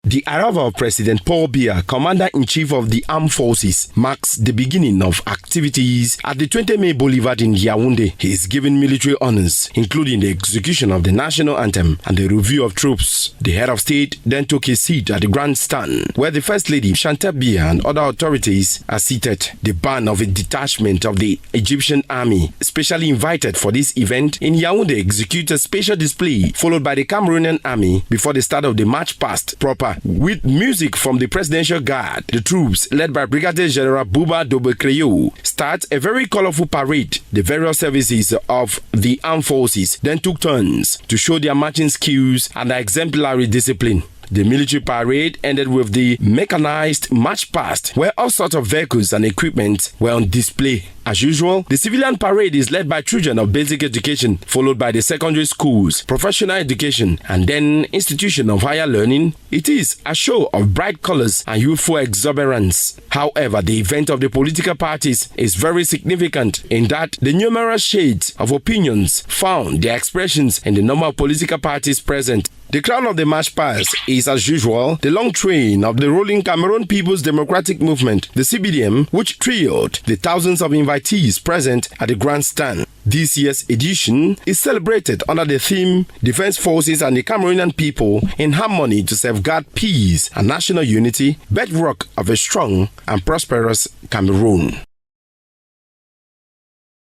The arrival of President Paul Biya, Commander-in-Chief of the Armed Forces, marks the beginning of activities at the 20 May Boulevard in Yaounde. He is given military honors, including the execution of the national anthem and the review of troops. The head of state then took his seat at the grandstand, where the First Lady Biya and other authorities are seated. The band of a detachment of the Egyptian army, specially invited for this event in Yaounde, execute a special display, followed by the Cameroonian army before the start of the march past proper. With music from the Presidential Guard, the troops, led by Brigadier General Buba Dobekreyo, start a very colorful parade. The various services of the armed forces then took turns to show their marching skills and their exemplary discipline. The military parade ended with the mechanized march past, where all sorts of vehicles and equipment were on display. As usual, the civilian parade is led by children of basic education, followed by the secondary schools, professional education, and then institution of higher learning. It is a show of bright colors and youthful exuberance. However, the event of the political parties is very significant in that the numerous shades of opinions found their expressions in the number of political parties present. The crown of the march past is, as usual, the long train of the ruling Cameroon People's Democratic Movement, the CBDM, which thrilled the thousands of invitees present at the grandstand. This year's edition is celebrated under the theme Defense Forces and the Cameroonian People in Harmony to Safeguard Peace and National Unity, bedrock of a strong and prosperous Cameroon.